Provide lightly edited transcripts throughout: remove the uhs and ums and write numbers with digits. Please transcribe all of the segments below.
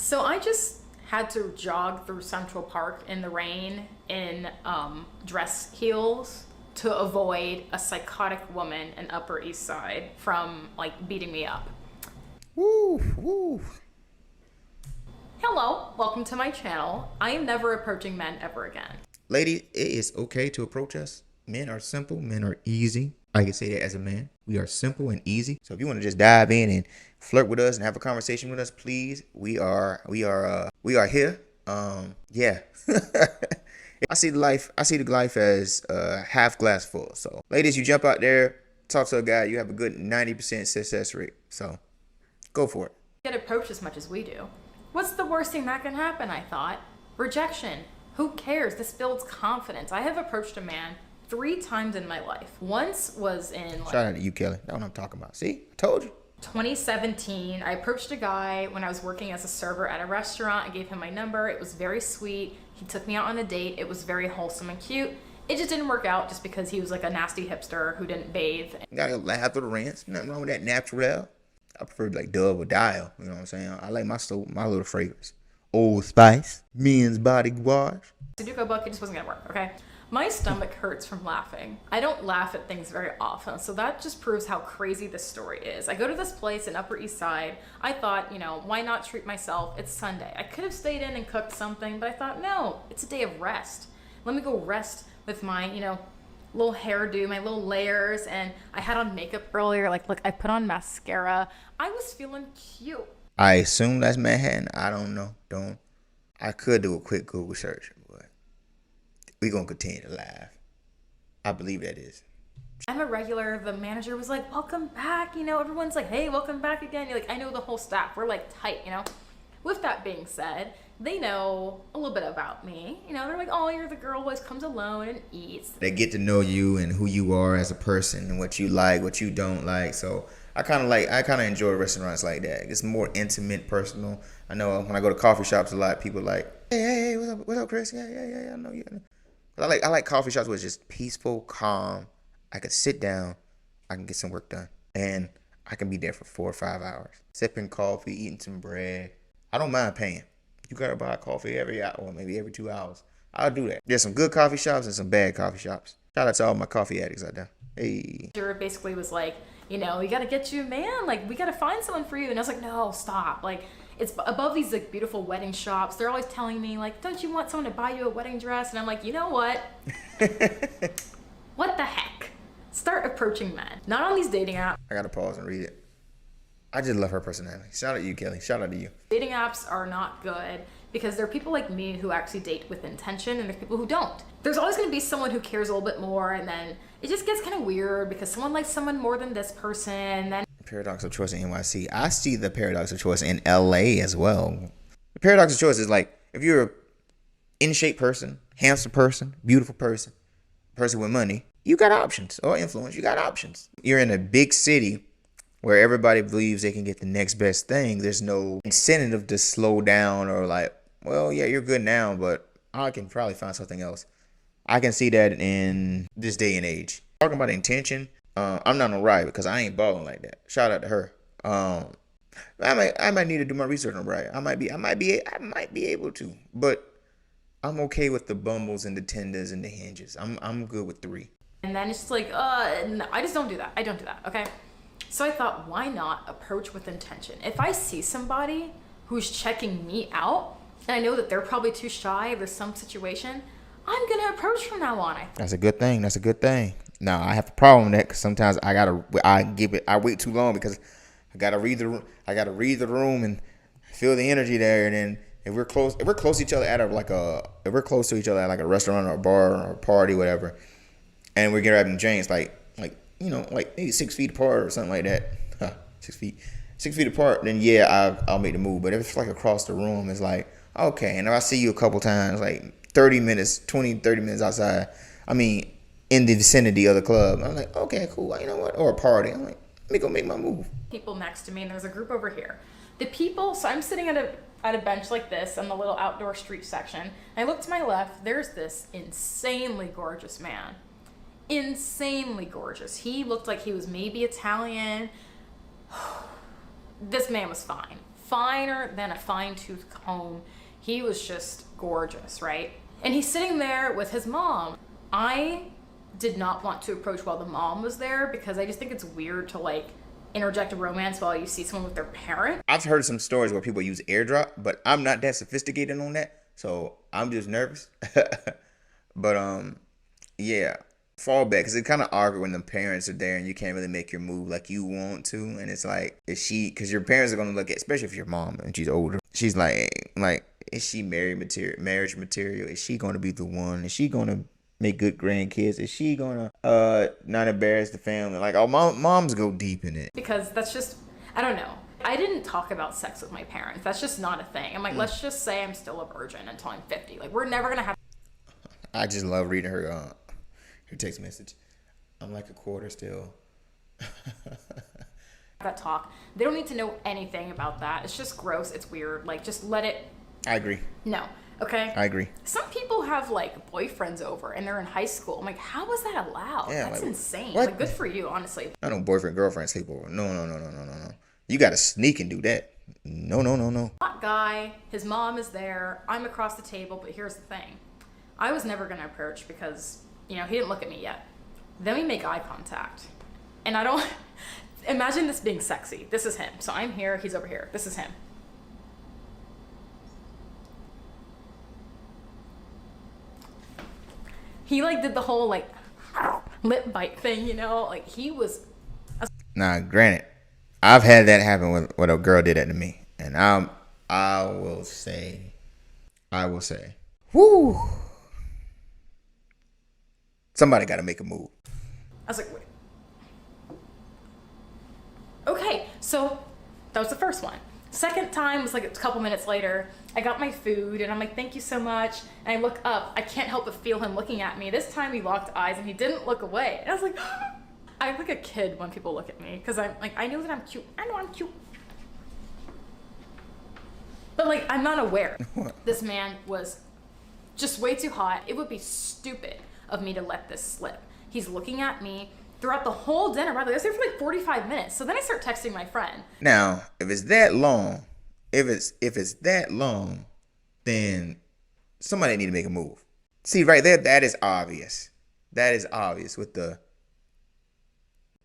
So I just had to jog through Central Park in the rain in dress heels to avoid a psychotic woman in Upper East Side from like beating me up. Woo, woo. Hello, welcome to my channel. I am never approaching men ever again. Lady, it is okay to approach us. Men are simple. Men are easy. I can say that as a man. We are simple and easy. So if you want to just dive in and flirt with us and have a conversation with us, please. We are here. Yeah. I see the life as half glass full. So ladies, you jump out there, talk to a guy, you have a good 90% success rate. So go for it. Get approached as much as we do. What's the worst thing that can happen, I thought? Rejection. Who cares? This builds confidence. I have approached a man 3 times in my life. Once was in Shout out to you, Kelly. That's what I'm talking about. See? I told you. 2017. I approached a guy when I was working as a server at a restaurant. I gave him my number. It was very sweet. He took me out on a date. It was very wholesome and cute. It just didn't work out just because he was like a nasty hipster who didn't bathe. You gotta laugh through the rants. Nothing wrong with that natural. I prefer like Dove or Dial. You know what I'm saying? I like my little fragrance. Old Spice, Men's Body Wash. Sudoku book, it just wasn't gonna work, okay? My stomach hurts from laughing. I don't laugh at things very often, so that just proves how crazy this story is. I go to this place in Upper East Side. I thought, why not treat myself? It's Sunday. I could have stayed in and cooked something, but I thought, no, it's a day of rest. Let me go rest with my, little hairdo, my little layers, and I had on makeup earlier. Like, look, I put on mascara. I was feeling cute. I assume that's Manhattan. I don't know. I could do a quick Google search, but we're going to continue to laugh. I believe that is. I'm a regular. The manager was like, welcome back. Everyone's like, hey, welcome back again. You're like, I know the whole staff. We're like tight, With that being said, they know a little bit about me. They're like, oh, you're the girl who always comes alone and eats. They get to know you and who you are as a person and what you like, what you don't like. So I kind of enjoy restaurants like that. It's more intimate, personal. I know when I go to coffee shops a lot, people are like, hey, what's up, Chris? Yeah, I know you. I like coffee shops where it's just peaceful, calm. I can sit down, I can get some work done, and I can be there for 4 or 5 hours, sipping coffee, eating some bread. I don't mind paying. You gotta buy coffee every hour, or maybe every 2 hours. I'll do that. There's some good coffee shops and some bad coffee shops. Shout out to all my coffee addicts out there. Hey. Basically was like, we gotta get you a man. Like, we gotta find someone for you. And I was like, no, stop. Like, it's above these like beautiful wedding shops. They're always telling me like, don't you want someone to buy you a wedding dress? And I'm like, you know what? What the heck? Start approaching men. Not on these dating apps. I gotta pause and read it. I just love her personality. Shout out to you, Kelly. Shout out to you. Dating apps are not good because there are people like me who actually date with intention, and there's people who don't. There's always going to be someone who cares a little bit more, and then it just gets kind of weird because someone likes someone more than this person. Then Paradox of choice in NYC. I see the paradox of choice in LA as well. The paradox of choice is like if you're an in-shape person, handsome person, beautiful person, person with money, you got options, or influence, you got options. You're in a big city where everybody believes they can get the next best thing. There's no incentive to slow down or like, well, yeah, you're good now, but I can probably find something else. I can see that in this day and age. Talking about intention, I'm not on Riot because I ain't balling like that. Shout out to her. I might need to do my research on Riot. I might be able to, but I'm okay with the Bumbles and the Tinders and the Hinges. I'm good with 3. And then it's just like, no, I just don't do that. I don't do that, okay? So I thought, why not approach with intention? If I see somebody who's checking me out, and I know that they're probably too shy, there's some situation, I'm going to approach from now on. That's a good thing. That's a good thing. Now, I have a problem with that because sometimes I wait too long because I got to read the room and feel the energy there. And then if we're close to each other at a restaurant or a bar or a party, whatever, and we're grabbing drinks, like maybe 6 feet apart or something like that. 6 feet apart, then yeah, I'll make the move. But if it's like across the room, it's like, okay. And if I see you a couple times, like 30 minutes outside, in the vicinity of the club, I'm like, okay, cool. You know what? Or a party. I'm like, let me go make my move. People next to me, and there's a group over here. So I'm sitting at a bench like this on the little outdoor street section. And I look to my left, there's this insanely gorgeous man. Insanely gorgeous. He looked like he was maybe Italian. This man was fine. finer than a fine-tooth comb. He was just gorgeous, right? And he's sitting there with his mom. I did not want to approach while the mom was there because I just think it's weird to like interject a romance while you see someone with their parent. I've heard some stories where people use AirDrop, but I'm not that sophisticated on that, so I'm just nervous. But yeah, fall back because it's kind of awkward when the parents are there and you can't really make your move like you want to, and it's like, is she? Because your parents are gonna look at, especially if your mom and she's older. She's like, is she marriage material? Is she gonna be the one? Is she gonna make good grandkids? Is she gonna not embarrass the family? Like, oh, moms go deep in it. Because that's just, I don't know. I didn't talk about sex with my parents. That's just not a thing. I'm like, let's just say I'm still a virgin until I'm 50. Like, we're never gonna have. I just love reading her text message. I'm like a quarter still. That talk. They don't need to know anything about that. It's just gross. It's weird. Like, just let it. I agree. No. Okay? I agree. Some people have like boyfriends over and they're in high school. I'm like, how is that allowed? Yeah, That's like, insane. what? Like, good for you, honestly. I know boyfriend, girlfriend, sleepover. No. You gotta sneak and do that. No. Hot guy, his mom is there. I'm across the table, but here's the thing. I was never gonna approach because, he didn't look at me yet. Then we make eye contact. And I don't imagine this being sexy. This is him. So I'm here, he's over here. This is him. He like did the whole like lip bite thing, like he was. Now, granted, I've had that happen with what a girl did that to me, and I will say, whoo, somebody got to make a move. I was like, wait. Okay, so that was the first one. Second time was like a couple minutes later. I got my food and I'm like, thank you so much. And I look up. I can't help but feel him looking at me. This time he locked eyes and he didn't look away. And I was like, I look like a kid when people look at me because I'm like, I know that I'm cute. I know I'm cute. But like, I'm not aware. This man was just way too hot. It would be stupid of me to let this slip. He's looking at me throughout the whole dinner. By the way, I was there for like 45 minutes. So then I start texting my friend. Now, if it's that long, then somebody need to make a move. See, right there, that is obvious. That is obvious with the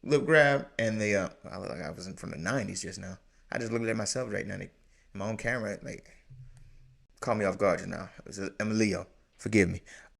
lip grab and the I look like I was from the 90s just now. I just looked at myself right now in my own camera, like, caught me off guard just now. It was Emilio. Forgive me.